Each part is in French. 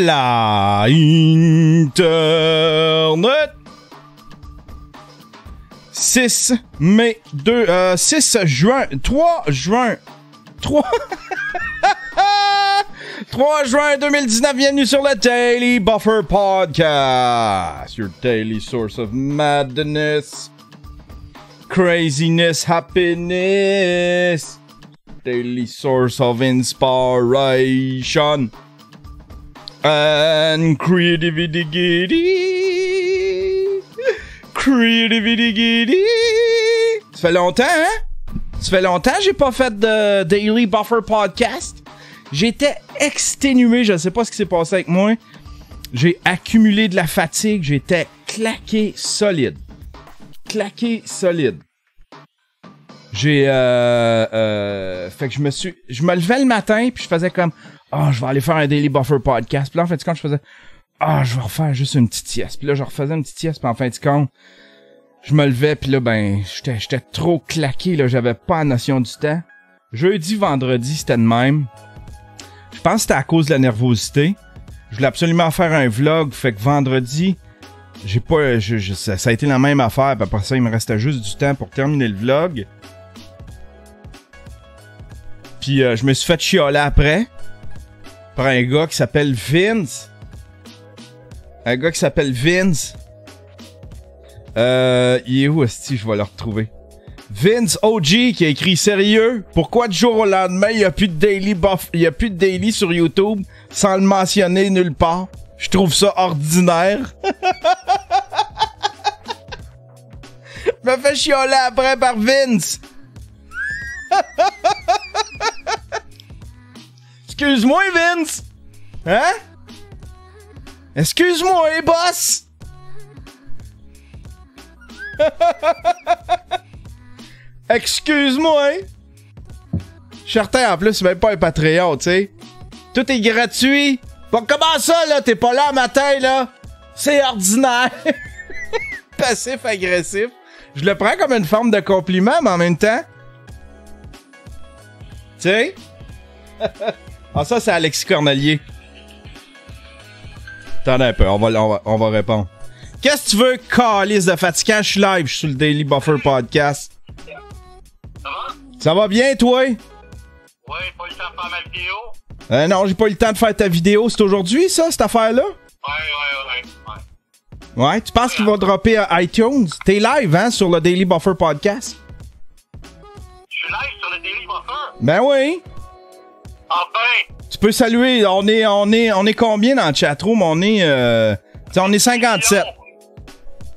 la Internet. 6 mai 6 juin, 3 juin, 3 juin 2019, bienvenue sur le Daily Buffer Podcast, your daily source of madness, craziness, happiness, daily source of inspiration, and creativity. Ça fait longtemps, hein? Ça fait longtemps que j'ai pas fait de Daily Buffer Podcast. J'étais exténué, je sais pas ce qui s'est passé avec moi. J'ai accumulé de la fatigue, j'étais claqué solide. J'ai fait que je me levais le matin puis je faisais comme je vais aller faire un Daily Buffer Podcast. Puis là en fait quand je faisais je vais refaire juste une petite sieste. Puis là je refaisais une petite sieste puis en fin de compte je me levais puis là j'étais trop claqué là, j'avais pas la notion du temps. Jeudi, vendredi, c'était de même. Je pense que c'était à cause de la nervosité. Je voulais absolument faire un vlog, fait que vendredi, j'ai pas ça a été la même affaire, puis après ça, il me restait juste du temps pour terminer le vlog. Puis je me suis fait chialer après par un gars qui s'appelle Vince. Il est où, esti? Je vais le retrouver. Vince OG qui a écrit sérieux. Pourquoi du jour au lendemain il y a plus de daily sur YouTube sans le mentionner nulle part? Je trouve ça ordinaire. Je me fais chialer après par Vince. Excuse-moi Vince. Hein? Excuse-moi boss. Excuse-moi. Certain, en plus, c'est même pas un Patreon, tu sais. Tout est gratuit. Bon, comment ça, là? T'es pas là matin, là? C'est ordinaire. Passif-agressif. Je le prends comme une forme de compliment, mais en même temps... Tu sais? Ça, c'est Alexis Cornelier. Attendez un peu, on va répondre. Qu'est-ce que tu veux, calice de fatigant? Je suis live, je suis sur le Daily Buffer Podcast. Ça va? Ça va bien, toi? Ouais, pas eu le temps de faire ma vidéo. Non, j'ai pas eu le temps de faire ta vidéo. C'est aujourd'hui, ça, cette affaire-là? Ouais. Ouais, tu penses qu'il va dropper à iTunes? T'es live, hein, sur le Daily Buffer Podcast? Je suis live sur le Daily Buffer? Ben oui. Enfin! Tu peux saluer, on est combien dans le chatroom? On est 57.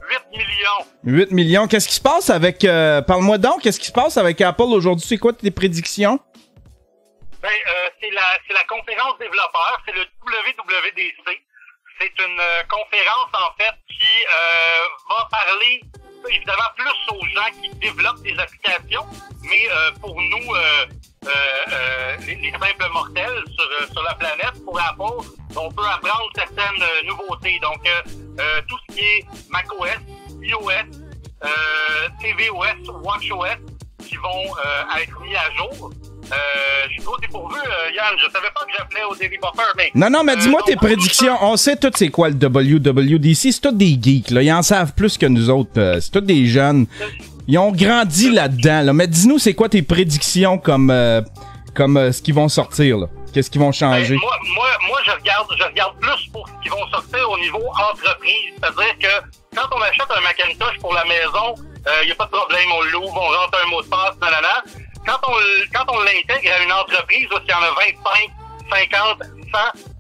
8 millions. 8 millions. Qu'est-ce qui se passe avec... parle-moi donc, qu'est-ce qui se passe avec Apple aujourd'hui? C'est quoi tes prédictions? Ben, c'est la conférence développeur, c'est le WWDC. C'est une conférence, en fait, qui va parler, évidemment, plus aux gens qui développent des applications, mais pour nous, les simples mortels sur la planète, pour Apple, on peut apprendre certaines nouveautés. Donc, tout ce qui est macOS, iOS, tvOS, watchOS, qui vont être mis à jour. Je suis trop dépourvu, Yann. Je savais pas que j'appelais au Daily Buffer, mais... Non, mais dis-moi tes prédictions. On sait tout c'est quoi le WWDC. C'est tous des geeks, là. Ils en savent plus que nous autres. C'est tous des jeunes. Ils ont grandi là-dedans, là. Mais dis-nous, c'est quoi tes prédictions comme ce qu'ils vont sortir, là? Qu'est-ce qu'ils vont changer? Ben, moi, je regarde plus pour ce qu'ils vont sortir au niveau entreprise. C'est-à-dire que quand on achète un Macintosh pour la maison, y a pas de problème, on l'ouvre, on rentre un mot de passe, nanana. Quand on l'intègre à une entreprise, là, s'il y en a 25, 50, 100,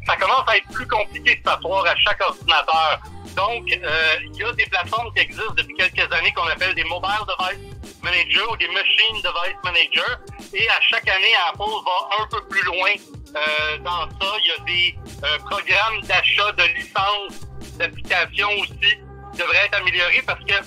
ça commence à être plus compliqué de s'asseoir à chaque ordinateur. Donc, il y a des plateformes qui existent depuis quelques années qu'on appelle des Mobile Device Manager ou des Machine Device Manager. Et à chaque année, Apple va un peu plus loin dans ça. Il y a des programmes d'achat de licences d'applications aussi qui devraient être améliorés parce que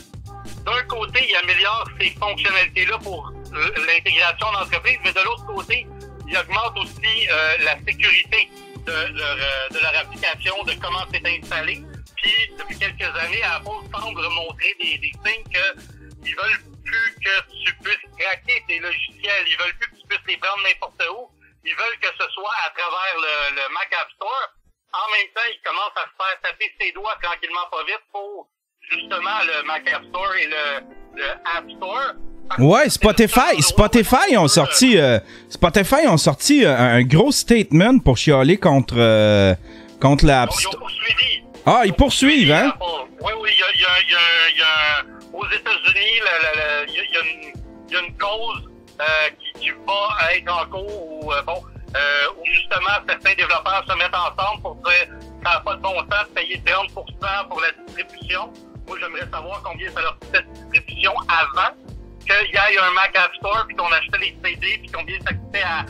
d'un côté, il améliore ces fonctionnalités-là pour l'intégration d'entreprise, mais de l'autre côté, il augmente aussi la sécurité de leur application, de comment c'est installé. Puis, depuis quelques années, Apple semble montrer des signes qu'ils veulent plus que tu puisses craquer tes logiciels, ils veulent plus que tu puisses les prendre n'importe où, ils veulent que ce soit à travers le Mac App Store. en même temps, il commence à se faire taper ses doigts tranquillement pas vite pour justement le Mac App Store et le App Store. Ouais, Spotify ont sorti un gros statement pour chialer contre l'App Store. Ils ont poursuivi. Ah, ils poursuivent, hein? Oui, il y a aux États-Unis, il y a une cause qui va être en cours où justement certains développeurs se mettent ensemble pour dire que ça n'a pas de bon sens de payer 30% pour la distribution. Moi, j'aimerais savoir combien ça leur coûtait de distribution avant qu'il y ait un Mac App Store, puis qu'on achetait les CD, puis combien ça coûtait à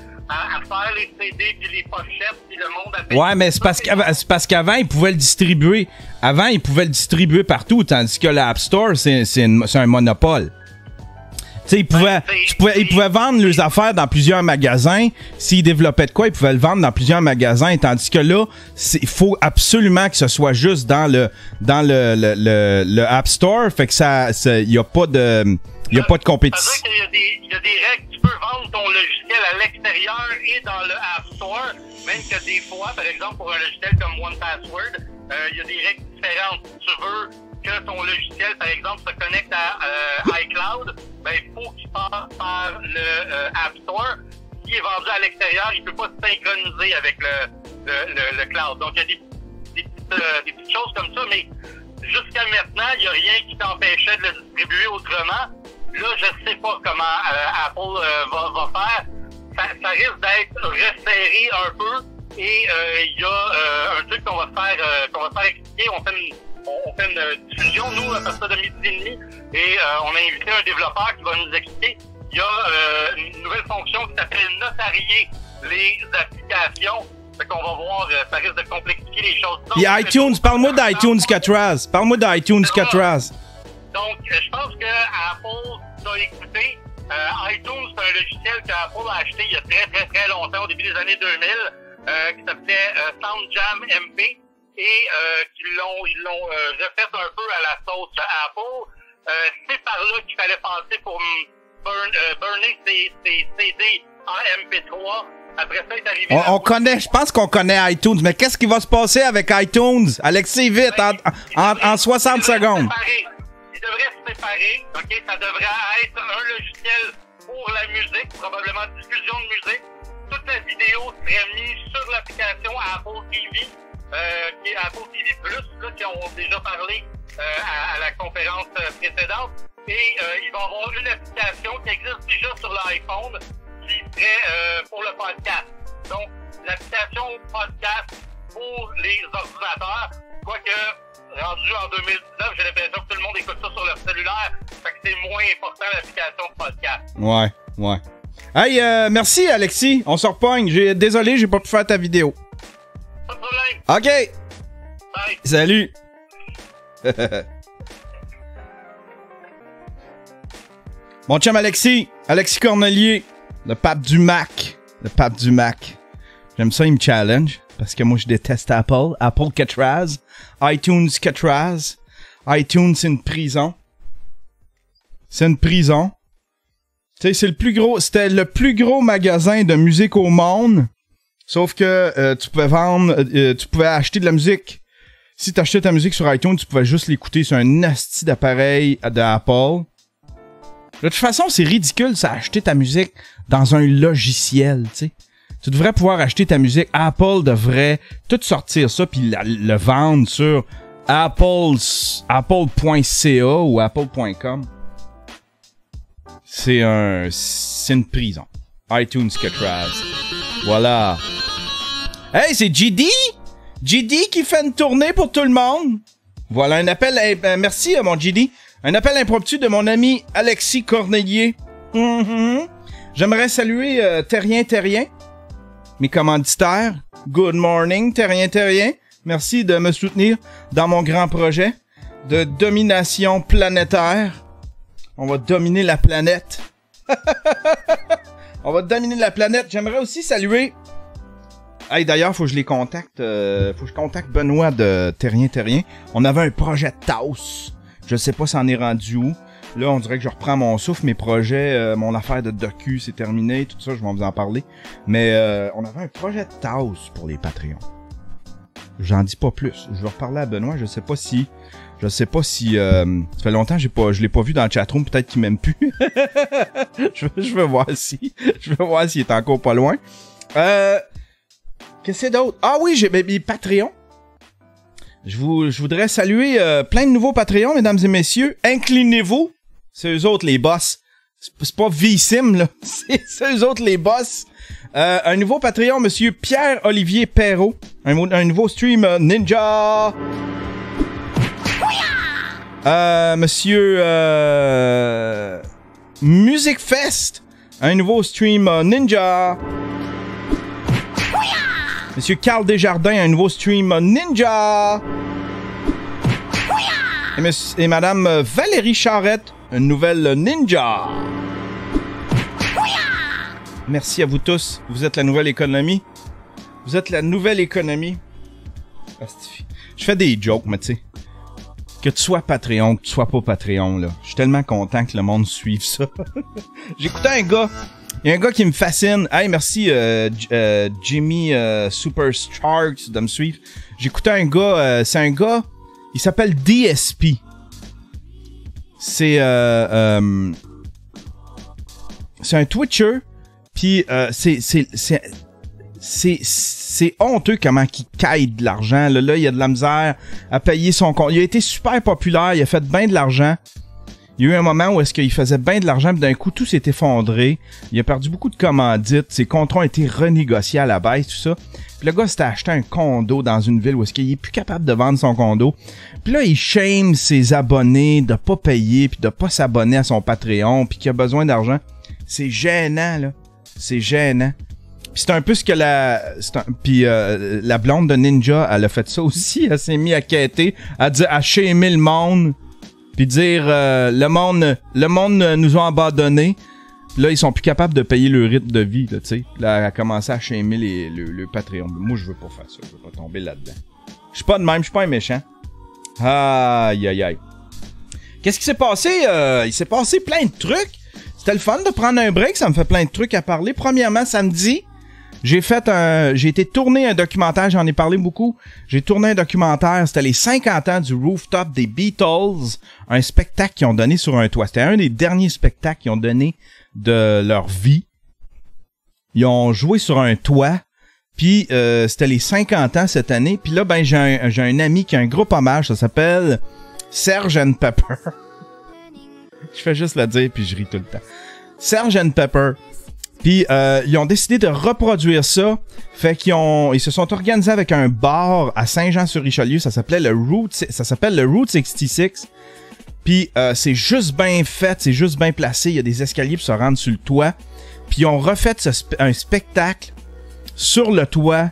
faire les CD, puis les pochettes, puis le monde a payé. Ouais, mais c'est parce qu'avant, ils pouvaient le distribuer. Avant, ils pouvaient le distribuer partout, tandis que l'App Store, c'est un monopole. Tu sais, ils pouvaient vendre leurs affaires dans plusieurs magasins. S'ils développaient de quoi, ils pouvaient le vendre dans plusieurs magasins. Tandis que là, il faut absolument que ce soit juste dans le App Store. Fait que il y a pas de compétition. Ça veut dire qu'il y a des règles. Tu peux vendre ton logiciel à l'extérieur et dans le App Store. Même que des fois, par exemple, pour un logiciel comme 1Password, il y a des règles différentes. Si tu veux que ton logiciel, par exemple, se connecte à iCloud, ben, il faut qu'il passe par le App Store. S'il est vendu à l'extérieur, il peut pas se synchroniser avec le cloud. Donc, il y a des petites choses comme ça, mais jusqu'à maintenant, il n'y a rien qui t'empêchait de le distribuer autrement. Là, je sais pas comment Apple va faire. Ça risque d'être resserré un peu. Et il y a un truc qu'on va faire expliquer. On fait une diffusion, nous, à partir de 12h30, et on a invité un développeur qui va nous expliquer. Il y a une nouvelle fonction qui s'appelle notarier les applications. Fait qu'on va voir, ça risque de complexifier les choses. Et iTunes, parle-moi d'iTunes Catraz. Donc, je pense que Apple t'a écouté. iTunes, c'est un logiciel qu'Apple a acheté il y a très, très, très longtemps, au début des années 2000, qui s'appelait SoundJam MP. Et ils l'ont refait un peu à la sauce Apple. C'est par là qu'il fallait passer pour burner ses CD en MP3. Après ça, est arrivé... Je pense qu'on connaît iTunes, mais qu'est-ce qui va se passer avec iTunes? Alexis, vite, en 60 secondes. Il devrait se séparer, ok? Ça devrait être un logiciel pour la musique, probablement diffusion de musique. Toute la vidéo serait mise sur l'application Apple TV. Qui est Apple TV+, là, qui ont déjà parlé à la conférence précédente. Et il va y avoir une application qui existe déjà sur l'iPhone qui serait pour le podcast. Donc, l'application podcast pour les ordinateurs, quoique rendu en 2019, j'ai l'impression que tout le monde écoute ça sur leur cellulaire, fait que c'est moins important l'application de podcast. Ouais. Hey, merci Alexis, on se repogne. Désolé, j'ai pas pu faire ta vidéo. Pas de problème. OK. Bye. Salut. Mon chum Alexis Cornelier, le pape du Mac. J'aime ça, il me challenge, parce que moi, je déteste Apple. Apple Catraz, iTunes Catraz. iTunes, c'est une prison. Tu sais, c'était le plus gros magasin de musique au monde. Sauf que tu pouvais acheter de la musique. Si tu achetais ta musique sur iTunes, tu pouvais juste l'écouter sur un asti d'appareil d'Apple. De toute façon, c'est ridicule, ça, acheter ta musique dans un logiciel, tu sais. Tu devrais pouvoir acheter ta musique. Apple devrait tout sortir ça puis le vendre sur apple.ca ou apple.com. C'est une prison. iTunes Catraz. Voilà. Hey, c'est GD qui fait une tournée pour tout le monde. Voilà, un appel... merci, mon GD. Un appel impromptu de mon ami Alexis Cornelier. J'aimerais saluer Terrien. Mes commanditaires. Good morning, Terrien. Merci de me soutenir dans mon grand projet de domination planétaire. On va dominer la planète. J'aimerais aussi saluer... Hey, d'ailleurs, faut que je les contacte. Faut que je contacte Benoît de Terrien. On avait un projet de Taos. Je sais pas si ça en est rendu où. Là, on dirait que je reprends mon souffle. Mes projets, mon affaire de docu, c'est terminé. Tout ça, je vais vous en parler. Mais on avait un projet de Taos pour les Patreons. J'en dis pas plus. Je vais reparler à Benoît. Je sais pas si ça fait longtemps que je l'ai pas vu dans le chatroom. Peut-être qu'il m'aime plus. je vais voir s'il est encore pas loin. Qu'est-ce que c'est d'autre? Ah oui, j'ai mes Patreon. Je voudrais saluer plein de nouveaux Patreons, mesdames et messieurs. Inclinez-vous. C'est eux autres les boss. C'est pas V-Sim, là. C'est eux autres les boss. Un nouveau Patreon, monsieur Pierre-Olivier Perrault. Un nouveau stream Ninja. Monsieur Music Fest. Un nouveau stream Ninja. Monsieur Carl Desjardins, un nouveau stream Ninja. Et madame Valérie Charrette, une nouvelle Ninja. Merci à vous tous. Vous êtes la nouvelle économie. Vous êtes la nouvelle économie. Je fais des jokes, mais tu sais. Que tu sois Patreon, que tu sois pas Patreon, là. Je suis tellement content que le monde suive ça. J'écoutais un gars. Il y a un gars qui me fascine. Hey, merci Jimmy Supersharks de me suivre. J'écoutais un gars. C'est un gars. Il s'appelle DSP. C'est un Twitcher. Puis c'est honteux comment qu'il caille de l'argent. Là, il y a de la misère à payer son compte. Il a été super populaire. Il a fait bien de l'argent. Il y a eu un moment où est-ce qu'il faisait bien de l'argent, puis d'un coup, tout s'est effondré. Il a perdu beaucoup de commandites. Ses contrats ont été renégociés à la baisse, tout ça. Puis le gars s'était acheté un condo dans une ville où est-ce qu'il est plus capable de vendre son condo. Puis là, il shame ses abonnés de pas payer, puis de pas s'abonner à son Patreon, puis qu'il a besoin d'argent. C'est gênant, là. C'est gênant. Puis c'est un peu ce que la blonde de Ninja, elle a fait ça aussi. Elle s'est mise à quêter, à shamer le monde. Puis dire le monde nous a abandonnés. Puis là, ils sont plus capables de payer le rythme de vie, tu sais. Là, elle a commencé à shamer le Patreon. Moi, je veux pas faire ça. Je veux pas tomber là-dedans. Je suis pas de même, je suis pas un méchant. Aïe, aïe, aïe. Qu'est-ce qui s'est passé? Il s'est passé plein de trucs. C'était le fun de prendre un break. Ça me fait plein de trucs à parler. Premièrement, samedi, j'ai été tourner un documentaire. J'en ai parlé beaucoup. J'ai tourné un documentaire. C'était les 50 ans du Rooftop des Beatles. Un spectacle qu'ils ont donné sur un toit. C'était un des derniers spectacles qu'ils ont donné de leur vie. Ils ont joué sur un toit. Puis c'était les 50 ans cette année. Puis là, ben j'ai un ami qui a un groupe hommage. Ça s'appelle Sgt. Pepper. Je fais juste le dire puis je ris tout le temps. Sgt. Pepper. Puis ils ont décidé de reproduire ça. Fait ils se sont organisés avec un bar à Saint-Jean-sur-Richelieu. Ça s'appelle le Route 66. Puis c'est juste bien fait, c'est juste bien placé. Il y a des escaliers pour se rendre sur le toit. Puis ils ont refait un spectacle sur le toit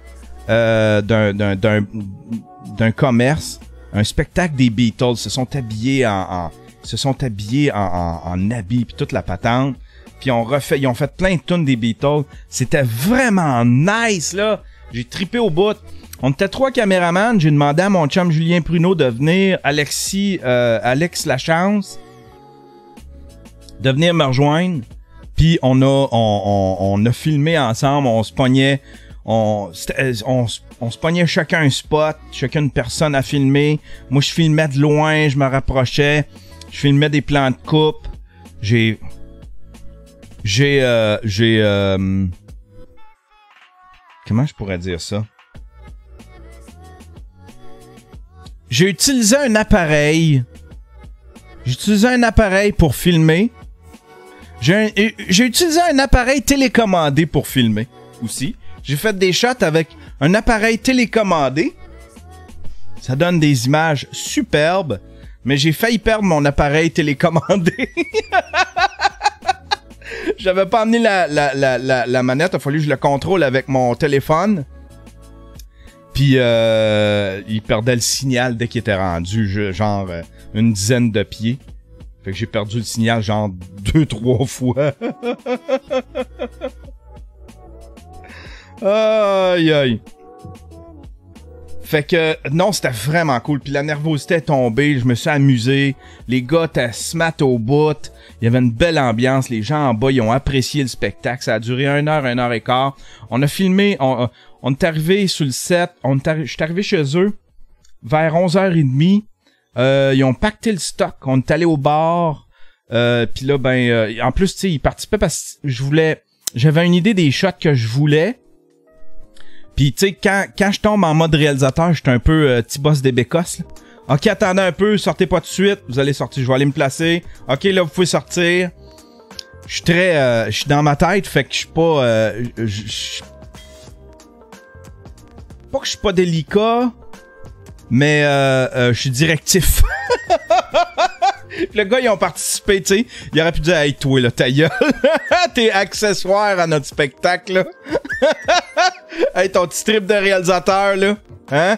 d'un commerce. Un spectacle des Beatles. Ils se sont habillés en habits puis toute la patente. Puis ils ont fait plein de tunes des Beatles. C'était vraiment nice, là. J'ai trippé au bout. On était 3 caméramans. J'ai demandé à mon chum Julien Pruneau de venir, Alex Lachance, de venir me rejoindre. Puis on a filmé ensemble. On se pognait. On se pognait chacun un spot. Chacune personne à filmer. Moi, je filmais de loin. Je me rapprochais. Je filmais des plans de coupe. Comment je pourrais dire ça? J'ai utilisé un appareil. Pour filmer. J'ai utilisé un appareil télécommandé pour filmer aussi. J'ai fait des shots avec un appareil télécommandé. Ça donne des images superbes. Mais j'ai failli perdre mon appareil télécommandé. J'avais pas amené la manette. Il a fallu que je le contrôle avec mon téléphone. Puis il perdait le signal dès qu'il était rendu genre une dizaine de pieds. Fait que j'ai perdu le signal genre 2-3 fois. Aïe aïe. Fait que non, c'était vraiment cool. Puis la nervosité est tombée. Je me suis amusé. Les gars étaient smat au bout. Il y avait une belle ambiance. Les gens en bas, ils ont apprécié le spectacle. Ça a duré 1 heure et quart. On a filmé. On est arrivé sur le set. Je suis arrivé chez eux vers 11h30. Ils ont pacté le stock. On est allé au bar. Puis là, en plus, tu sais, ils participaient parce que j'avais une idée des shots que je voulais. Puis, tu sais, quand je tombe en mode réalisateur, j'étais un peu petit boss des bécosses, là. OK, attendez un peu, sortez pas tout de suite. Vous allez sortir, je vais aller me placer. OK, là, vous pouvez sortir. Je suis je suis dans ma tête, fait que je suis pas... pas que je suis pas délicat, mais je suis directif. Le gars, ils ont participé, tu sais. Il aurait pu dire, hey, toi, là, ta gueule. T'es accessoire à notre spectacle, là. Hey, ton petit strip de réalisateur, là. Hein?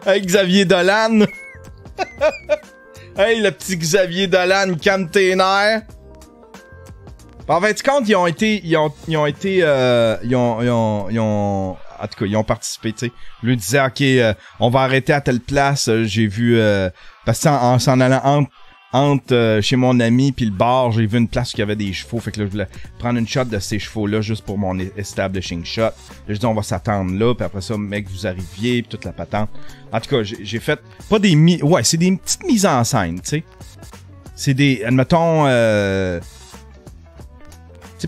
Hey, Xavier Dolan. Hey, le petit Xavier Dolan, calme tes nerfs. En fait, compte, ils ont participé, tu sais. Lui disait, OK, on va arrêter à telle place. J'ai vu, parce que en s'en allant entre chez mon ami puis le bar, j'ai vu une place où il y avait des chevaux. Fait que là, je voulais prendre une shot de ces chevaux-là juste pour mon establishing shot. Là, je dis, on va s'attendre là. Puis après ça, mec, vous arriviez, puis toute la patente. En tout cas, j'ai fait pas des ouais, c'est des petites mises en scène, tu sais. C'est des, admettons, tu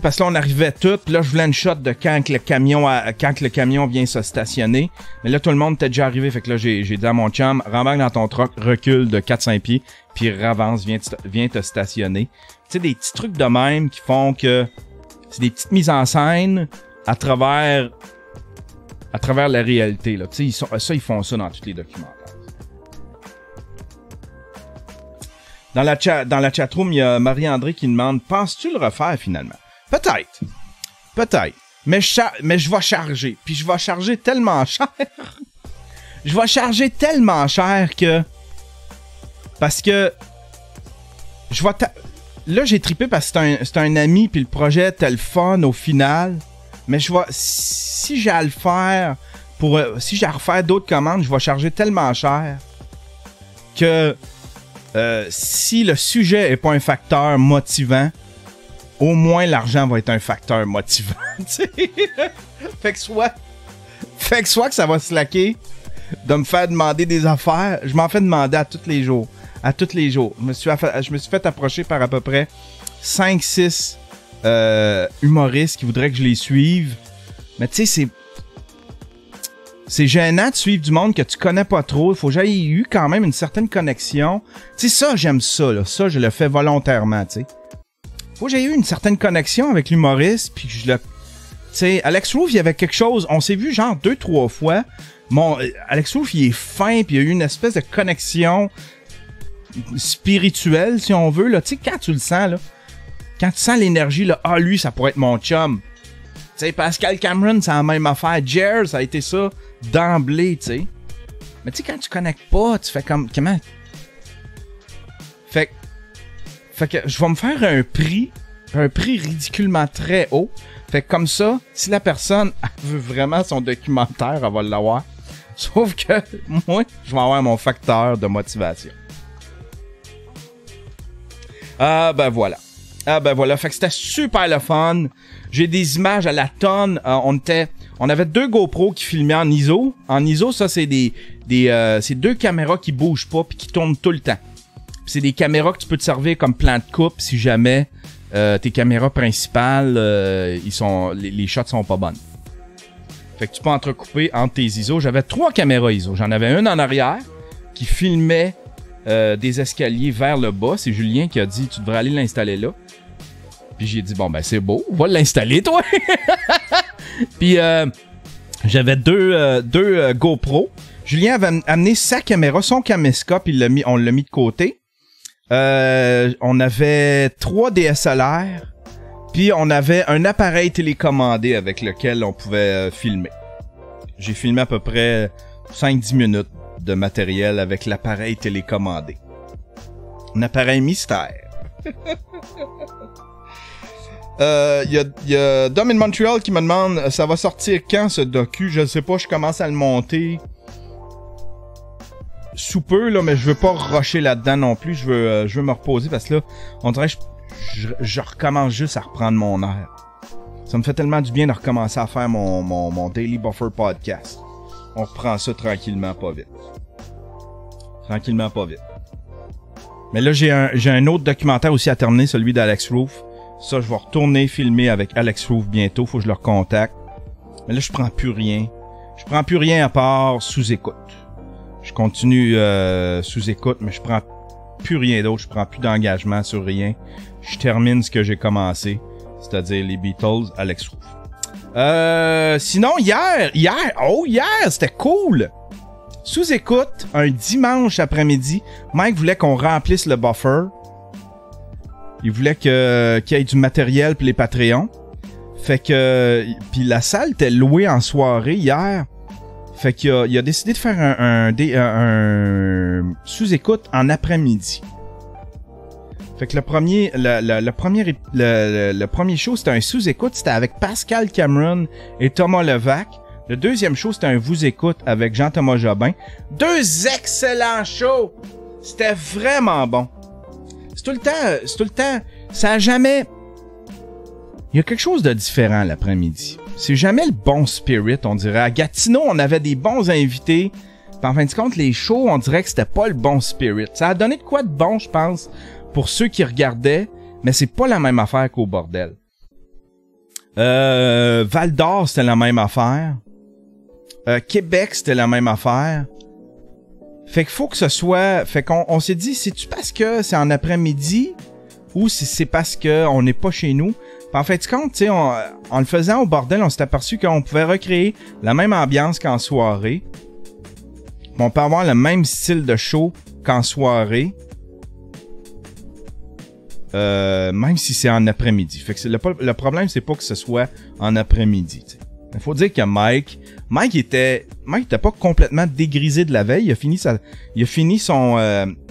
sais, parce que là, on arrivait tout, puis là, je voulais une shot de quand le camion vient se stationner. Mais là, tout le monde était déjà arrivé. Fait que là, j'ai dit à mon chum, rembarque dans ton truck, recule de 4-5 pieds, puis avance, viens te stationner. Tu sais, des petits trucs de même qui font que c'est des petites mises en scène à travers la réalité, là. Tu sais, ils font ça dans tous les documentaires. Dans la chatroom, il y a Marie-André qui demande, penses-tu le refaire finalement? Peut-être. Mais je vais charger. Puis je vais charger tellement cher. Que... Parce que... Là, j'ai trippé parce que c'est un ami, puis le projet était le fun au final. Mais si j'ai à le faire... si j'ai à refaire d'autres commandes, je vais charger tellement cher que... si le sujet est pas un facteur motivant, au moins l'argent va être un facteur motivant. Fait que soit que ça va slacker de me faire demander des affaires. Je m'en fais demander à tous les jours. Je me suis fait approcher par à peu près 5-6 humoristes qui voudraient que je les suive. Mais tu sais, c'est gênant de suivre du monde que tu connais pas trop. Il faut que j'aille eu quand même une certaine connexion. Tu sais, ça, j'aime ça, là. Ça, je le fais volontairement, tu sais. Faut que j'aie eu une certaine connexion avec l'humoriste, puis que je le... Tu sais, Alex Roof, il y avait quelque chose... On s'est vu genre 2-3 fois. Alex Roof, il est fin, puis il y a eu une espèce de connexion spirituelle, si on veut, là. Tu sais, quand tu le sens, là. Quand tu sens l'énergie, là, lui, ça pourrait être mon chum. Tu sais, Pascal Cameron, c'est la même affaire. Jer, ça a été ça d'emblée, tu sais. Mais tu sais, quand tu connectes pas, tu fais comme... Comment? Fait que je vais me faire un prix ridiculement très haut. Fait que comme ça, si la personne veut vraiment son documentaire, elle va l'avoir. Sauf que moi, je vais avoir mon facteur de motivation. Ben voilà. Fait que c'était super le fun. J'ai des images à la tonne. On avait 2 GoPro qui filmaient en ISO. En ISO, ça, c'est c'est 2 caméras qui bougent pas puis qui tournent tout le temps. Pis c'est des caméras que tu peux te servir comme plan de coupe si jamais tes caméras principales, les shots sont pas bonnes. Fait que tu peux entrecouper entre tes ISO. J'avais 3 caméras ISO. J'en avais une en arrière qui filmait des escaliers vers le bas. C'est Julien qui a dit, tu devrais aller l'installer là. Puis j'ai dit, bon ben c'est beau, va l'installer toi. Puis j'avais deux GoPro. Julien avait amené sa caméra, son caméscope, on l'a mis de côté. On avait 3 DSLR, puis on avait un appareil télécommandé avec lequel on pouvait filmer. J'ai filmé à peu près 5-10 minutes de matériel avec l'appareil télécommandé. Un appareil mystère. Y a Dom in Montreal qui me demande ça va sortir quand ce docu. Je sais pas, je commence à le monter sous peu là, mais je veux pas rusher là-dedans non plus. Je veux me reposer parce que là, on dirait que je recommence juste à reprendre mon air. Ça me fait tellement du bien de recommencer à faire mon Daily Buffer podcast. On reprend ça tranquillement, pas vite. Tranquillement, pas vite. Mais là, j'ai un autre documentaire aussi à terminer, celui d'Alex Roof. Ça, je vais retourner filmer avec Alex Roof bientôt. Faut que je le recontacte. Mais là, je prends plus rien. Je prends plus rien à part sous-écoute. Je continue sous-écoute, mais je prends plus rien d'autre. Je prends plus d'engagement sur rien. Je termine ce que j'ai commencé. C'est-à-dire les Beatles, Alex Roof. Sinon, hier, c'était cool. Sous-écoute, un dimanche après-midi, Mike voulait qu'on remplisse le buffer. Il voulait qu'il y ait du matériel pour les Patreons. Fait que... Puis la salle était louée en soirée hier. Fait qu'il a décidé de faire un sous-écoute en après-midi. Fait que le premier show, c'était un sous-écoute. C'était avec Pascal Cameron et Thomas Levac. Le deuxième show, c'était un vous-écoute avec Jean-Thomas Jobin. 2 excellents shows! C'était vraiment bon. C'est tout le temps, ça a jamais... Il y a quelque chose de différent l'après-midi. C'est jamais le bon spirit, on dirait. À Gatineau, on avait des bons invités. Puis en fin de compte, les shows, on dirait que c'était pas le bon spirit. Ça a donné de quoi de bon, je pense, pour ceux qui regardaient, mais c'est pas la même affaire qu'au bordel. Val-d'Or, c'était la même affaire. Québec, c'était la même affaire. Fait qu'il faut que ce soit... Fait qu'on s'est dit, c'est-tu parce que c'est en après-midi ou si c'est parce que on n'est pas chez nous? Puis en fait de compte, tu sais, en le faisant au bordel, on s'est aperçu qu'on pouvait recréer la même ambiance qu'en soirée. On peut avoir le même style de show qu'en soirée. Même si c'est en après-midi. Fait que le problème, c'est pas que ce soit en après-midi, t'sais. Il faut dire que Mike était pas complètement dégrisé de la veille.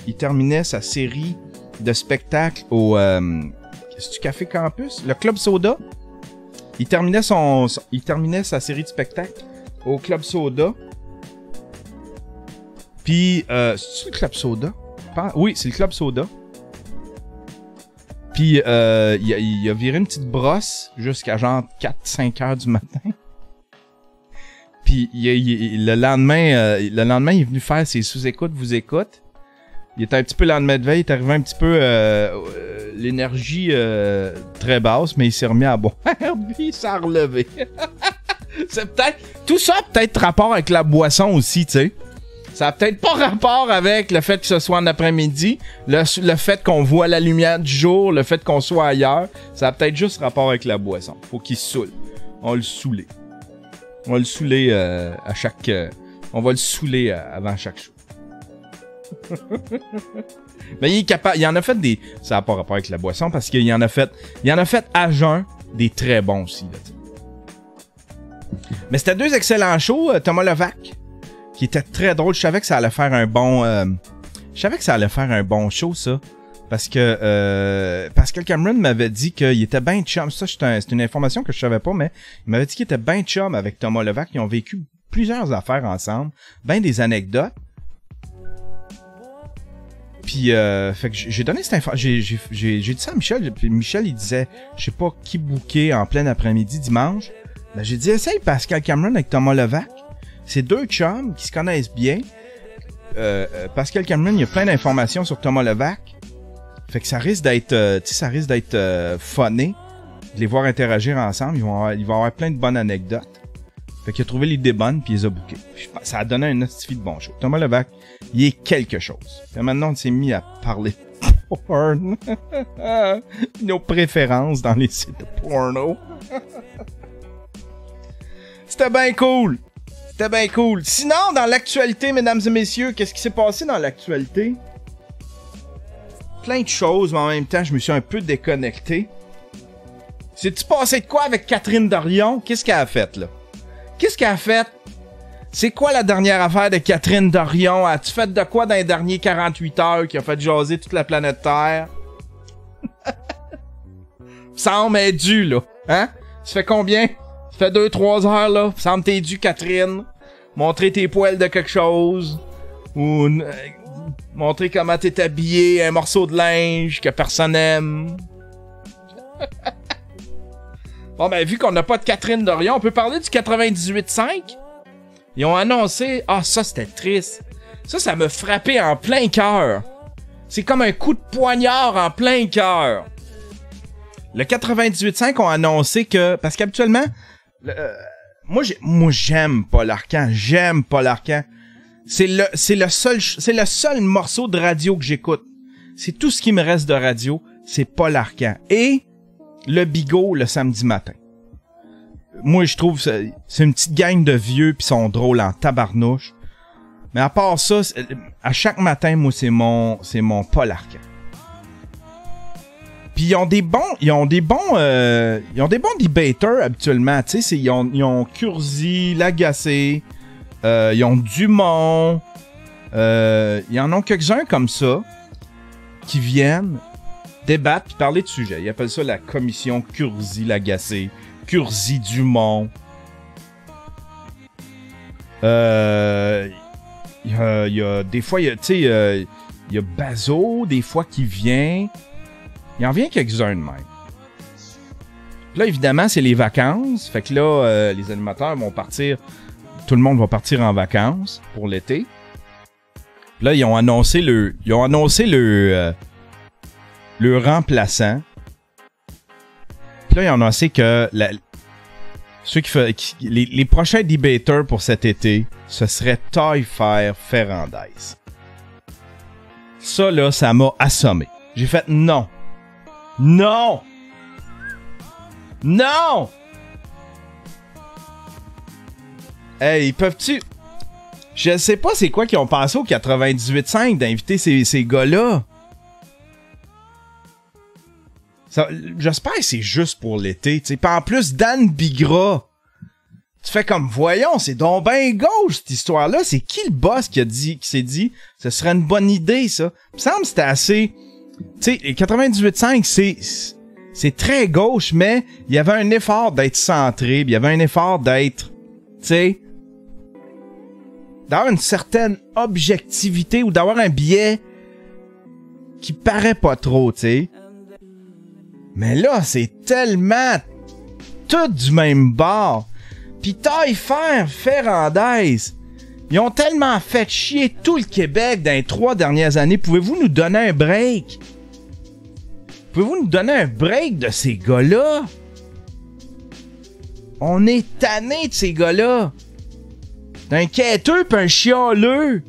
Il terminait sa série de spectacles au Café Campus, le Club Soda. Il terminait sa série de spectacles au Club Soda. Puis c'est le Club Soda? Oui, c'est le Club Soda. Puis il a viré une petite brosse jusqu'à genre 4-5 heures du matin. Puis le lendemain, il est venu faire ses sous-écoutes, vous écoute. Il était un petit peu le lendemain de veille, il est arrivé un petit peu l'énergie très basse, mais il s'est remis à boire, puis il s'est relevé. C'est peut-être... Tout ça a peut-être rapport avec la boisson aussi, tu sais. Ça a peut-être pas rapport avec le fait que ce soit en après-midi, le fait qu'on voit la lumière du jour, le fait qu'on soit ailleurs. Ça a peut-être juste rapport avec la boisson. Faut qu'il se saoule. On va le saouler. On va le saouler à chaque... on va le saouler avant chaque show. Mais il est capable... Il en a fait des... Ça n'a pas rapport avec la boisson parce qu'il en a fait à jeun des très bons aussi. Là, mais c'était 2 excellents shows. Thomas Levac, qui était très drôle. Je savais que ça allait faire un bon... show, ça. Parce que Pascal Cameron m'avait dit qu'il était bien chum. Ça, c'est une information que je savais pas, mais il m'avait dit qu'il était bien chum avec Thomas Levac. Ils ont vécu plusieurs affaires ensemble. Ben des anecdotes. Puis, fait que j'ai donné cette information. J'ai dit ça à Michel. Puis Michel, il disait, je sais pas qui booker en plein après-midi dimanche. Ben, j'ai dit, essaye Pascal Cameron avec Thomas Levac. C'est 2 chums qui se connaissent bien. Pascal Cameron, il y a plein d'informations sur Thomas Levac. Fait que ça risque d'être, funné de les voir interagir ensemble. Il va avoir plein de bonnes anecdotes. Fait qu'il a trouvé l'idée bonne puis il les a bookées. Ça a donné un notifié de bon show. Thomas Levac, il est quelque chose. Puis maintenant, on s'est mis à parler de porn. Nos préférences dans les sites de porno. C'était bien cool. C'était bien cool. Sinon, dans l'actualité, mesdames et messieurs, qu'est-ce qui s'est passé dans l'actualité? Plein de choses, mais en même temps, je me suis un peu déconnecté. C'est-tu passé de quoi avec Catherine Dorion? Qu'est-ce qu'elle a fait, là? Qu'est-ce qu'elle a fait? C'est quoi la dernière affaire de Catherine Dorion? As-tu fait de quoi dans les derniers 48 heures qui a fait jaser toute la planète Terre? Semble être dû, là. Hein? Ça fait combien? Ça fait 2-3 heures, là. Semble t'es dû, Catherine. Montrer tes poils de quelque chose. Ou montrer comment t'es habillé, un morceau de linge que personne aime. Bon, ben, vu qu'on n'a pas de Catherine Dorion, on peut parler du 98.5. Ils ont annoncé... Ah, ça, c'était triste. Ça m'a frappé en plein cœur. C'est comme un coup de poignard en plein cœur. Le 98.5 ont annoncé que... Parce qu'habituellement... moi, j'aime Paul Arcand. J'aime Paul Arcand. C'est le seul morceau de radio que j'écoute. C'est tout ce qui me reste de radio. C'est Paul Arcand. Et... le Bigot le samedi matin. Moi, je trouve c'est une petite gang de vieux pis sont drôles en tabarnouche. Mais à part ça, à chaque matin, moi, c'est mon Paul Arcand. Puis ils ont des bons debaters habituellement. Tu sais, ils ont Curzi, Lagacé, ils ont Dumont. Ils en ont quelques-uns comme ça qui viennent débattre puis parler de sujets. Ils appellent ça la commission Curzi-Lagacé, Curzi-Dumont. Il y a des fois, tu sais, il y a Bazo, des fois, qui vient. Il en vient quelques-uns de même. Là, évidemment, c'est les vacances. Fait que là, les animateurs vont partir. Tout le monde va partir en vacances pour l'été. Là, ils ont annoncé le remplaçant. Puis là, ils ont annoncé que les prochains debaters pour cet été, ce serait Taillefer Ferrandez. Ça, là, ça m'a assommé. J'ai fait non. Non! Non! Hey, peuvent-tu... Je sais pas c'est quoi qu'ils ont pensé au 98.5 d'inviter ces gars-là. J'espère que c'est juste pour l'été, tu sais. Puis en plus, Dan Bigra, tu fais comme, voyons, c'est donc ben gauche, cette histoire-là. C'est qui le boss qui s'est dit, ce serait une bonne idée, ça? Il me semble que c'était assez... Tu sais, 98.5, c'est très gauche, mais il y avait un effort d'être centré, il y avait un effort d'être, tu sais, d'avoir une certaine objectivité ou d'avoir un biais qui paraît pas trop, tu sais. Mais là, c'est tellement tout du même bord. Pis Taillefer Ferrandez, ils ont tellement fait chier tout le Québec dans les 3 dernières années. Pouvez-vous nous donner un break? Pouvez-vous nous donner un break de ces gars-là? On est tannés de ces gars-là. T'as un quêteux pis un chialeux.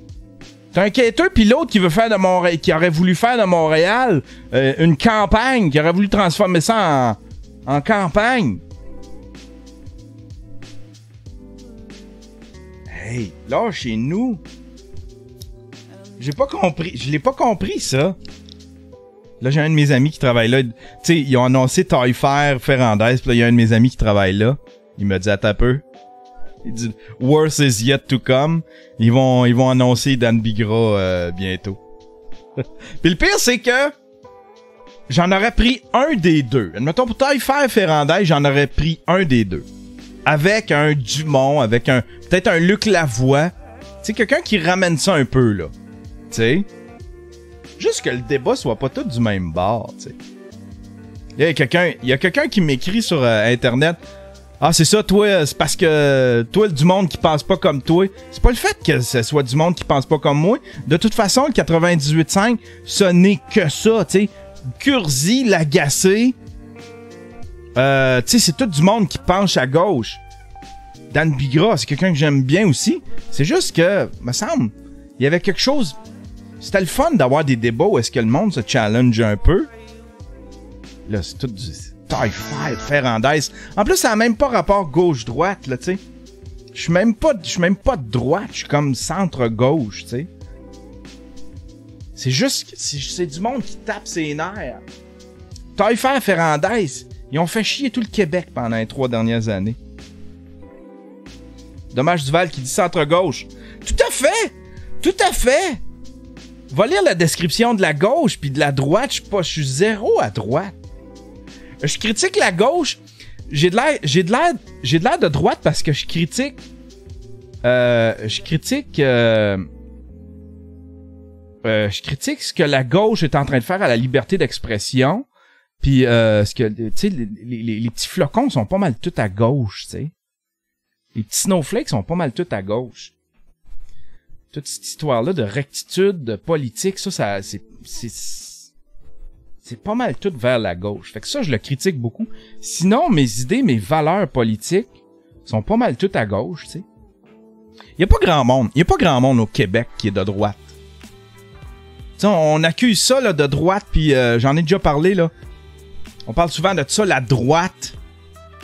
T'as un quêteux pis l'autre qui veut faire de Montréal, qui aurait voulu faire de Montréal une campagne, qui aurait voulu transformer ça en campagne. Hey, là, chez nous, j'ai pas compris. Je l'ai pas compris, ça. Là, j'ai un de mes amis qui travaille là. Tu sais, ils ont annoncé Taillefer Ferrandez, pis là, il y a un de mes amis qui travaille là. Il me dit, attends un peu. Il dit, worse is yet to come. Ils vont annoncer Dan Bigra bientôt. Puis le pire, c'est que j'en aurais pris un des deux. Admettons, pour Taillefer Ferrandez, j'en aurais pris un des deux. Avec un Dumont, avec peut-être un Luc Lavoie. Tu sais, quelqu'un qui ramène ça un peu, là. Tu sais. Juste que le débat soit pas tout du même bord, tu sais. Il y a quelqu'un qui m'écrit sur Internet. Ah, c'est ça, toi, c'est parce que toi, du monde qui pense pas comme toi. C'est pas le fait que ce soit du monde qui pense pas comme moi. De toute façon, le 98.5, ce n'est que ça, tu sais. Curzi, Lagacé. Tu sais, c'est tout du monde qui penche à gauche. Dan Bigra, c'est quelqu'un que j'aime bien aussi. C'est juste que, me semble, il y avait quelque chose... C'était le fun d'avoir des débats où est-ce que le monde se challenge un peu. Là, c'est tout du Taillefer Ferrandez. En plus, ça n'a même pas rapport gauche-droite, là, tu sais. Je suis même pas de droite, je suis comme centre-gauche, tu sais. C'est juste... C'est du monde qui tape ses nerfs. Taillefer Ferrandez... Ils ont fait chier tout le Québec pendant les 3 dernières années. Dommage Duval qui dit centre-gauche. Tout à fait! Tout à fait! Va lire la description de la gauche puis de la droite. Je suis zéro à droite. Je critique la gauche. J'ai de l'air de droite parce que je critique... Je critique ce que la gauche est en train de faire à la liberté d'expression. Puis, ce que, tu sais, les petits flocons sont pas mal tous à gauche, tu sais. Les petits snowflakes sont pas mal tous à gauche. Toute cette histoire-là de rectitude, de politique, ça, c'est pas mal tout vers la gauche. Fait que ça, je le critique beaucoup. Sinon, mes idées, mes valeurs politiques sont pas mal toutes à gauche, tu sais. Il y a pas grand monde au Québec qui est de droite. T'sais, on accuse ça là, de droite, puis j'en ai déjà parlé, là. On parle souvent de ça, la droite.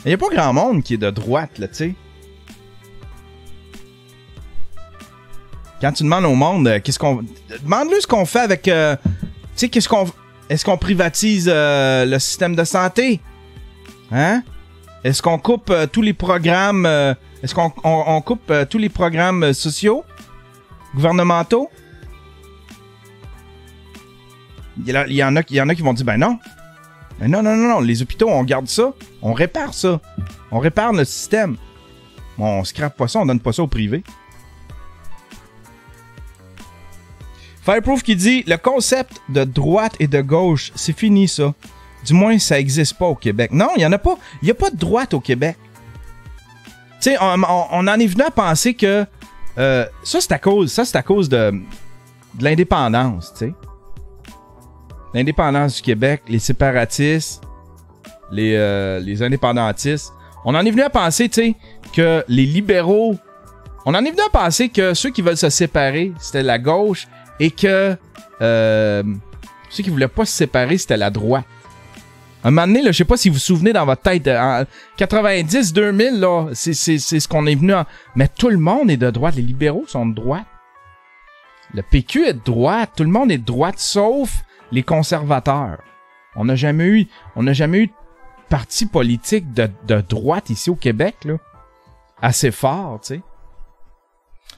Il y a pas grand monde qui est de droite, là, tu sais. Quand tu demandes au monde, qu'est-ce qu'on... Demande-lui ce qu'on fait avec... tu sais, qu'est-ce qu'on... Est-ce qu'on privatise le système de santé? Hein? Est-ce qu'on coupe tous les programmes... est-ce qu'on on coupe tous les programmes sociaux? Gouvernementaux? Il y en a qui vont dire, ben non. Ben non. Les hôpitaux, on garde ça. On répare ça. On répare notre système. On scrape pas ça, on donne pas ça au privé. Fireproof qui dit, le concept de droite et de gauche, c'est fini ça. Du moins, ça existe pas au Québec. Non, il y en a pas. Il y a pas de droite au Québec. Tu sais, on en est venu à penser que ça c'est à cause de l'indépendance, tu sais. L'indépendance du Québec, les séparatistes, les indépendantistes. On en est venu à penser, tu sais, que les libéraux... On en est venu à penser que ceux qui veulent se séparer, c'était la gauche, et que ceux qui voulaient pas se séparer, c'était la droite. Un moment donné, là, je sais pas si vous vous souvenez dans votre tête, en 90, 2000, là, c'est ce qu'on est venu à... Mais tout le monde est de droite, les libéraux sont de droite. Le PQ est de droite, tout le monde est de droite, sauf les conservateurs. On n'a jamais eu de parti politique de droite ici au Québec, là. Assez fort, tu sais.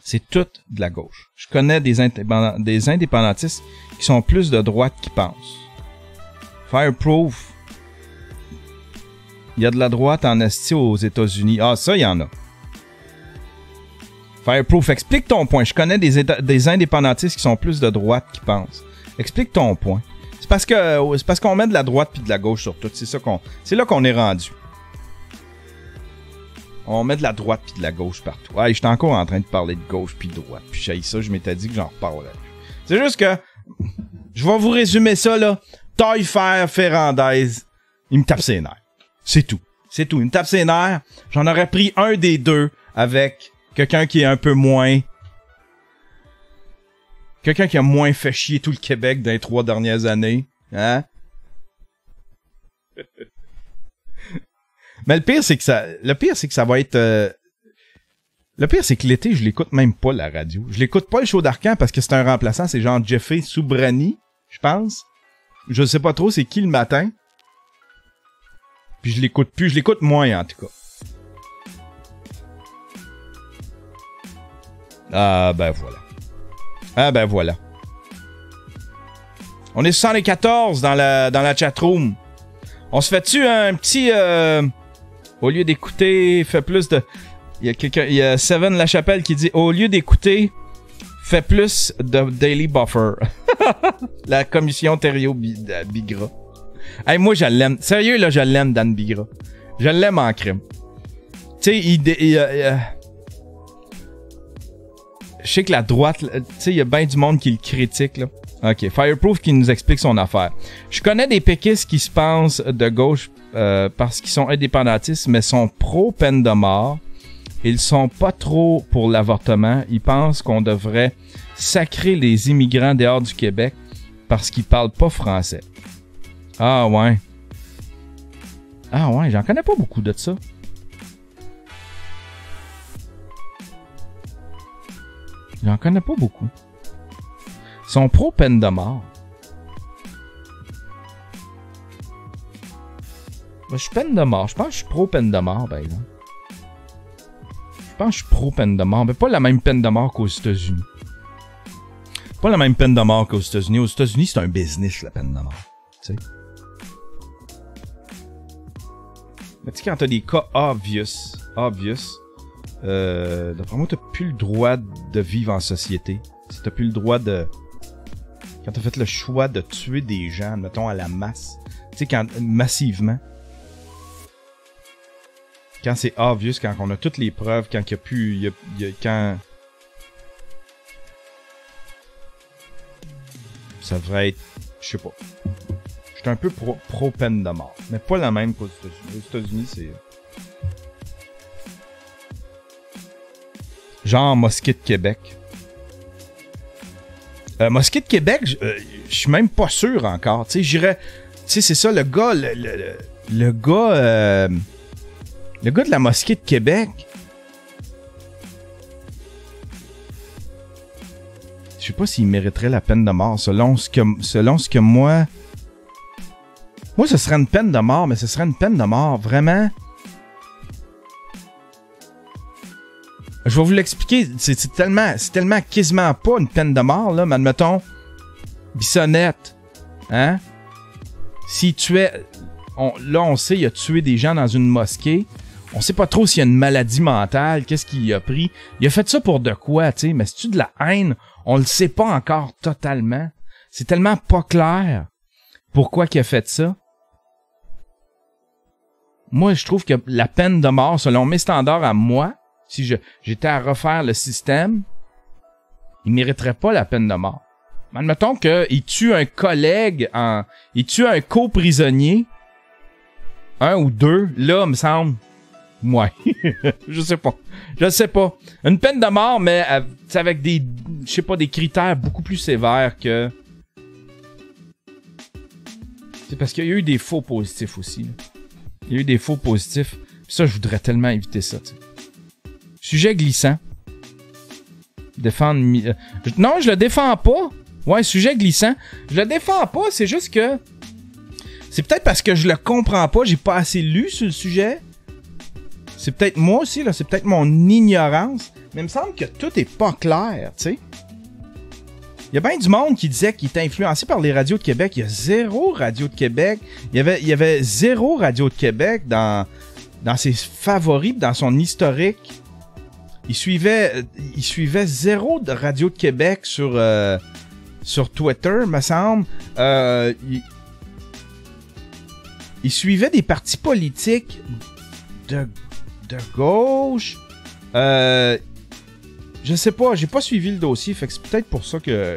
C'est tout de la gauche. Je connais des indépendantistes qui sont plus de droite qu'ils pensent. Fireproof. Il y a de la droite en esti aux États-Unis. Ah, ça, il y en a. Fireproof, explique ton point. Je connais des indépendantistes qui sont plus de droite qu'ils pensent. Explique ton point. C'est parce qu'on met de la droite puis de la gauche sur tout. C'est là qu'on est rendu. On met de la droite puis de la gauche partout. Ah, j'étais encore en train de parler de gauche puis de droite. Puis j'ai ça, je m'étais dit que j'en reparlerais. C'est juste que je vais vous résumer ça là. Taillefer, Ferrandaise, il me tape ses nerfs. C'est tout. C'est tout. Il me tape ses nerfs. J'en aurais pris un des deux avec quelqu'un qui est un peu moins... Quelqu'un qui a moins fait chier tout le Québec dans les 3 dernières années. Hein? Mais le pire, c'est que ça va être... Le pire, c'est que l'été, je l'écoute même pas, la radio. Je l'écoute pas, le show d'Arcan, parce que c'est un remplaçant. C'est genre Jeffrey Soubrani, je pense. Je sais pas trop c'est qui le matin. Puis je l'écoute plus. Je l'écoute moins, en tout cas. Ah, ben voilà. Ah, ben voilà. On est 74 dans la chatroom. On se fait-tu un petit... au lieu d'écouter, fait plus de... Il y a Seven Lachapelle qui dit, au lieu d'écouter, fait plus de Daily Buffer. La commission Thériault-Bigra. Hey, moi, je l'aime. Sérieux, là, je l'aime, Dan Bigra. Je l'aime en crime. Tu sais, je sais que la droite, tu sais, il y a bien du monde qui le critique, là. OK, Fireproof qui nous explique son affaire. Je connais des péquistes qui se pensent de gauche parce qu'ils sont indépendantistes, mais sont pro-peine de mort. Ils sont pas trop pour l'avortement. Ils pensent qu'on devrait sacrer les immigrants dehors du Québec parce qu'ils parlent pas français. Ah ouais. Ah ouais, j'en connais pas beaucoup de ça. J'en connais pas beaucoup. Ils sont pro-peine de mort. Moi, je suis peine de mort. Je pense que je suis pro-peine de mort, par exemple. Je pense que je suis pro-peine de mort. Mais pas la même peine de mort qu'aux États-Unis. Pas la même peine de mort qu'aux États-Unis. Aux États-Unis, c'est un business, la peine de mort. Tu sais. Mais tu sais, quand t'as des cas obvious, d'après moi, t'as plus le droit de vivre en société. T'as plus le droit de... Quand t'as fait le choix de tuer des gens, mettons à la masse, Tu sais, quand massivement. Quand c'est obvious, quand on a toutes les preuves, quand il y a plus... quand... Ça devrait être... Je sais pas. Je suis un peu pro peine de mort. Mais pas la même qu'aux États-Unis. Aux États-Unis, c'est... Genre Mosquée de Québec. Mosquée de Québec, je suis même pas sûr encore. Tu sais, j'irais... Tu sais, c'est ça, le gars... Le gars... Le gars de la Mosquée de Québec... Je sais pas s'il mériterait la peine de mort, selon ce que moi... Moi, ce serait une peine de mort, mais ce serait une peine de mort, vraiment... Je vais vous l'expliquer, c'est tellement quasiment pas une peine de mort, là, mais admettons, Bissonnette, hein? S'il tuait... on sait, il a tué des gens dans une mosquée. On sait pas trop s'il y a une maladie mentale, qu'est-ce qu'il a pris. Il a fait ça pour de quoi, tu sais? Mais c'est-tu de la haine? On le sait pas encore totalement. C'est tellement pas clair pourquoi qu'il a fait ça. Moi, je trouve que la peine de mort, selon mes standards à moi, si j'étais à refaire le système, il mériterait pas la peine de mort. Admettons qu'il tue un collègue, il tue un co-prisonnier, un ou deux, là, me semble, ouais, je sais pas. Une peine de mort, mais avec des, je sais pas, des critères beaucoup plus sévères que... C'est parce qu'il y a eu des faux positifs aussi. Là. Il y a eu des faux positifs. Puis ça, je voudrais tellement éviter ça, t'sais. Sujet glissant. Défendre... Non, je le défends pas. Ouais, sujet glissant. Je le défends pas, c'est juste que... C'est peut-être parce que je le comprends pas, j'ai pas assez lu sur le sujet. C'est peut-être moi aussi, là, c'est peut-être mon ignorance. Mais il me semble que tout est pas clair, tu sais. Il y a bien du monde qui disait qu'il était influencé par les radios de Québec. Il y a zéro radio de Québec. Il y avait zéro radio de Québec dans ses favoris, dans son historique. Il suivait zéro de radio de Québec sur Twitter, me semble. Il suivait des partis politiques de gauche. Je sais pas, j'ai pas suivi le dossier, fait que c'est peut-être pour ça que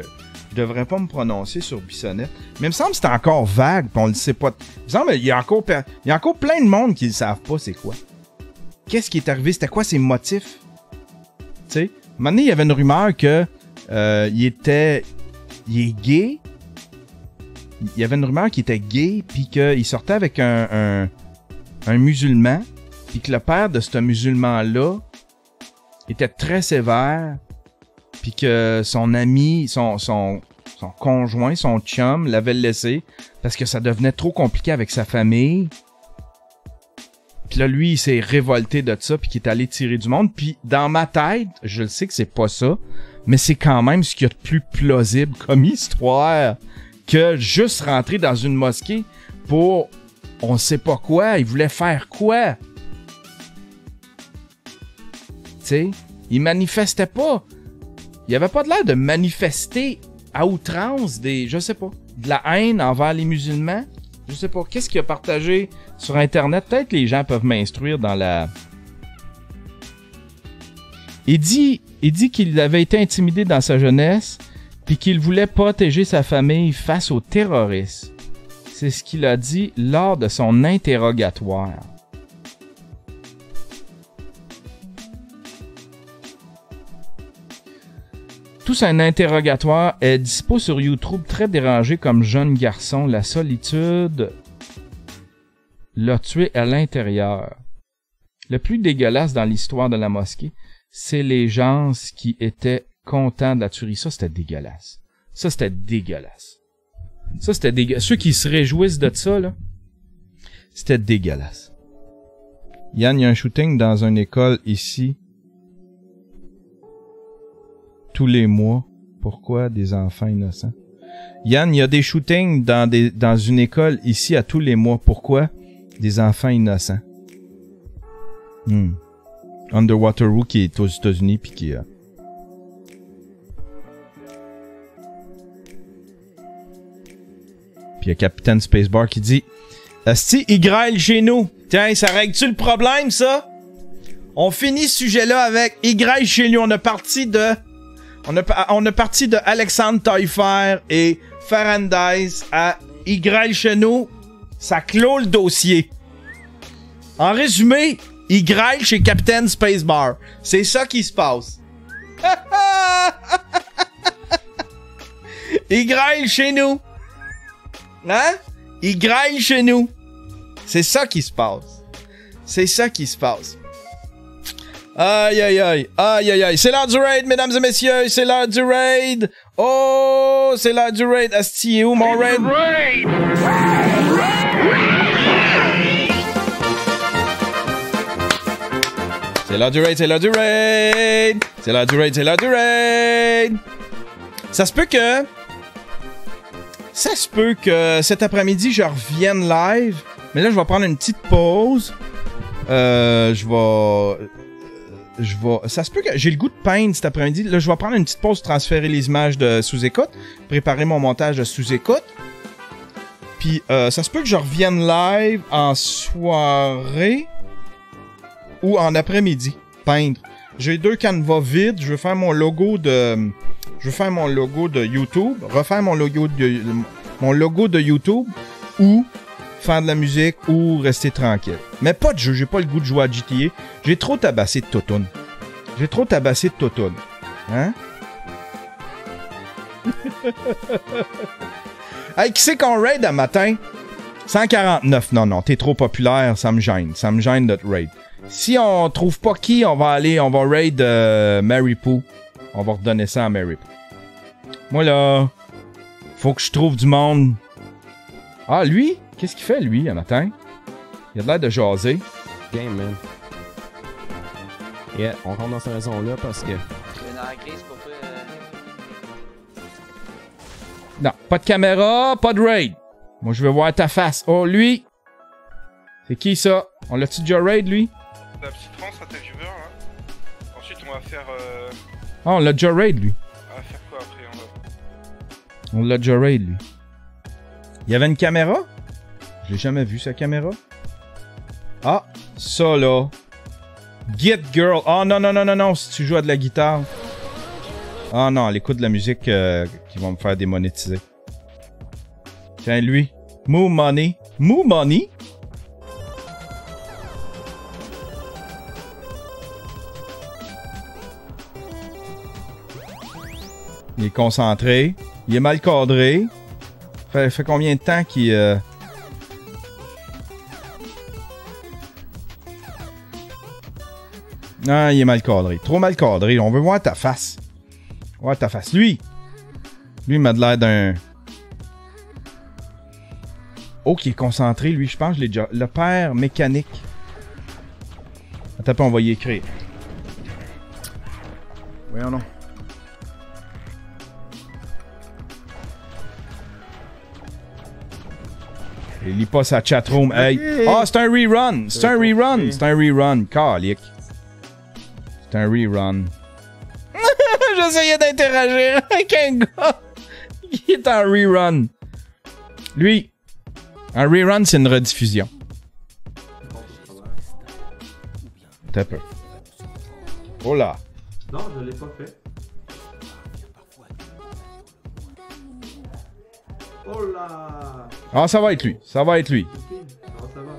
je devrais pas me prononcer sur Bissonnette. Mais il me semble que c'est encore vague, pis on le sait pas. Il me semble qu'il y a encore plein de monde qui le savent pas c'est quoi. Qu'est-ce qui est arrivé? C'était quoi ses motifs? Tu sais, un moment donné, il y avait une rumeur que il est gay. Il y avait une rumeur qu'il était gay, puis qu'il sortait avec un musulman, puis que le père de ce musulman-là était très sévère, puis que son ami, son conjoint, son chum, l'avait laissé parce que ça devenait trop compliqué avec sa famille. Puis là, lui, il s'est révolté de ça, puis qu'il est allé tirer du monde. Puis dans ma tête, je le sais que c'est pas ça, mais c'est quand même ce qu'il y a de plus plausible comme histoire que juste rentrer dans une mosquée pour on sait pas quoi. Il voulait faire quoi? Tu sais, il manifestait pas. Il avait pas de l'air de manifester à outrance je sais pas, de la haine envers les musulmans. Je sais pas, qu'est-ce qu'il a partagé sur Internet? Peut-être les gens peuvent m'instruire dans la... Il dit qu'il avait été intimidé dans sa jeunesse, puis qu'il voulait protéger sa famille face aux terroristes. C'est ce qu'il a dit lors de son interrogatoire. Tout un interrogatoire est dispo sur YouTube, très dérangé comme jeune garçon. La solitude l'a tué à l'intérieur. Le plus dégueulasse dans l'histoire de la mosquée, c'est les gens qui étaient contents de la tuerie. Ça, c'était dégueulasse. Ça, c'était dégueulasse. Ceux qui se réjouissent de ça, là, c'était dégueulasse. Yann, il y a un shooting dans une école ici. Tous les mois. Pourquoi des enfants innocents? Yann, il y a des shootings dans une école ici à tous les mois. Pourquoi des enfants innocents? Underwater Who qui est aux États-Unis puis qui Puis il y a Capitaine Spacebar qui dit Asti, il grêle chez nous. Tiens, ça règle-tu le problème, ça? On finit ce sujet-là avec il grêle chez nous. On a parti de Alexandre Taillefer et Ferrandez à il grêle chez nous. Ça clôt le dossier. En résumé, il grêle chez Capitaine Spacebar. C'est ça qui se passe. Il grêle chez nous. Hein? Il grêle chez nous. C'est ça qui se passe. C'est ça qui se passe. Aïe, aïe, aïe. Aïe, aïe, aïe. C'est l'heure du raid, mesdames et messieurs. C'est l'heure du raid. Oh, c'est l'heure du raid. Asti, où mon raid? C'est l'heure du raid, c'est l'heure du raid. C'est l'heure du raid, c'est l'heure du raid. Ça se peut que cet après-midi, je revienne live. Mais là, je vais prendre une petite pause. Ça se peut que j'ai le goût de peindre cet après-midi. Là, je vais prendre une petite pause, transférer les images de sous-écoute, préparer mon montage de sous-écoute. Puis, ça se peut que je revienne live en soirée ou en après-midi, peindre. J'ai 2 canevas vides. Je veux faire mon logo de YouTube, refaire mon logo de YouTube ou faire de la musique ou rester tranquille. Mais pas de jeu, j'ai pas le goût de jouer à GTA. J'ai trop tabassé de Totoun. Hein? Hey, qui c'est qu'on raid à matin? 149. Non, t'es trop populaire, ça me gêne. Ça me gêne notre raid. Si on trouve pas qui, on va raid Mary Pooh. On va redonner ça à Mary Pooh. Moi là, faut que je trouve du monde. Ah, lui? Qu'est-ce qu'il fait, lui, un matin? Il a l'air de jaser. Game, man. Yeah, on rentre dans cette raison-là parce que... Non, pas de caméra, pas de raid. Moi, je veux voir ta face. Oh, lui! C'est qui, ça? On l'a-tu déjà raid, lui? La petite France à tes viewers, là. Ensuite, on va faire... Ah, on l'a déjà raid, lui. On va faire quoi après? On l'a déjà raid, lui. Il y avait une caméra? Je l'ai jamais vu, sa caméra. Ah, ça, là. Get Girl. Oh, non, si tu joues à de la guitare. Ah, non, elle écoute de la musique qui va me faire démonétiser. Tiens, lui. Moo Money. Moo Money? Il est concentré. Il est mal cadré. Fait combien de temps qu'il... Ah, il est mal cadré. Trop mal cadré. On veut voir ta face. Ouais, ta face. Lui, il m'a de l'air d'un... Oh, qui est concentré, lui. Je pense que je l'ai déjà... Le père mécanique. Attends, on va y écrire. Voyons non. Il lit pas sa chatroom. Hey. Ah, c'est un rerun. C'est un rerun. C'est un rerun. Calique. C'est un rerun. J'essayais d'interagir avec un gars qui est en rerun. Lui, un rerun, c'est une rediffusion. T'as peu. Oh là. Non, je l'ai pas fait. Oh là. Ah, ça va être lui. Ça va être lui. Comment ça va?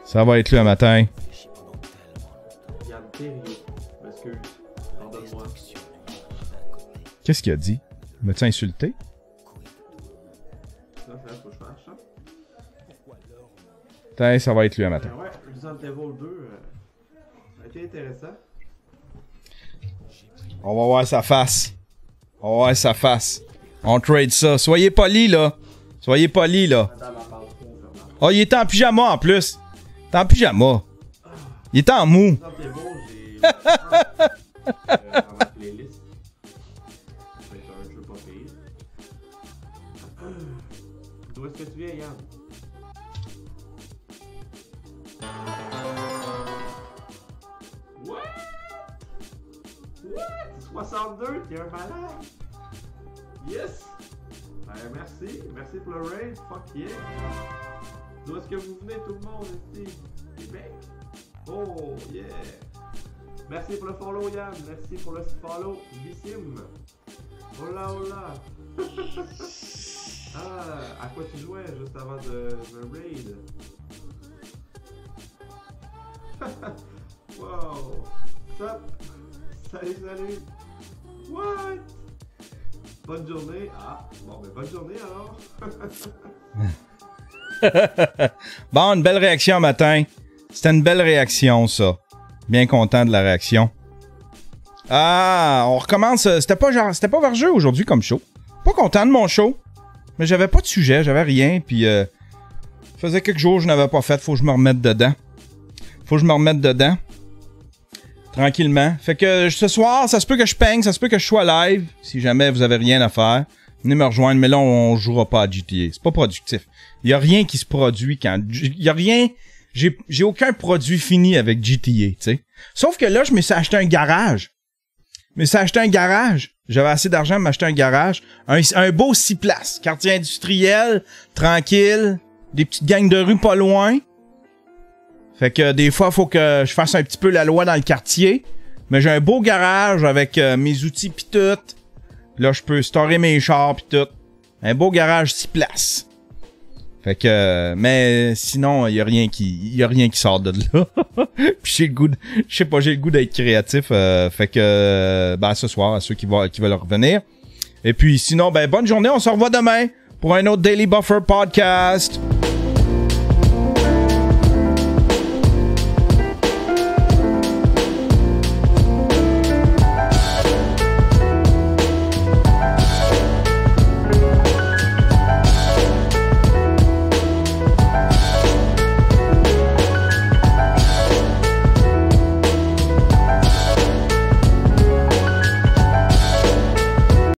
Ça va être lui un matin. Yann Thériault. M'excuse. Pardonne-moi. Qu'est-ce qu'il a dit? M'as-tu insulté? Là, faut que je fasse ça. Putain, ça va être lui un matin. Ouais, Resident Evil 2, ça a été intéressant. On va voir sa face. On va voir sa face. On trade ça. Soyez polis, là. Soyez polis, là. Oh, il était en pyjama, en plus. Il était en pyjama. Il était en mou. Resident Evil, j'ai... dans ma playlist. C'est un jeu pas pire. D'où est-ce que tu viens, Yann? What? What? 62, t'es un malade? Yes! Ben, Merci. Merci pour le raid. Fuck yeah. D'où est-ce que vous venez tout le monde ici? Québec? Oh yeah. Merci pour le follow Yann. Merci pour le follow Bissim. Hola hola. Ah, à quoi tu jouais juste avant de raid? Wow. Sup? Salut. What? Bonne journée. Ah, bon, ben bonne journée alors. Bon, une belle réaction matin. C'était une belle réaction, ça. Bien content de la réaction. Ah, on recommence. C'était pas Vergeux aujourd'hui comme show. Pas content de mon show. Mais j'avais pas de sujet, j'avais rien. Puis, faisait quelques jours que je n'avais pas fait. Faut que je me remette dedans. Tranquillement. Fait que ce soir, ça se peut que je peigne, ça se peut que je sois live. Si jamais vous avez rien à faire, venez me rejoindre. Mais là, on jouera pas à GTA. C'est pas productif. Il y a rien qui se produit quand... Il y a rien... J'ai aucun produit fini avec GTA, tu sais. Sauf que là, je me suis acheté un garage. J'avais assez d'argent pour m'acheter un garage. Un beau 6 places. Quartier industriel, tranquille. Des petites gangs de rue pas loin. Fait que des fois, il faut que je fasse un petit peu la loi dans le quartier. Mais j'ai un beau garage avec mes outils pis tout. Là, je peux storer mes chars pis tout. Un beau garage 6 places. Fait que, mais sinon, il y a rien qui sort de là. Puis j'ai le goût d'être créatif. Fait que, ben, ce soir, à ceux qui veulent revenir. Et puis sinon, ben, bonne journée. On se revoit demain pour un autre Daily Buffer podcast.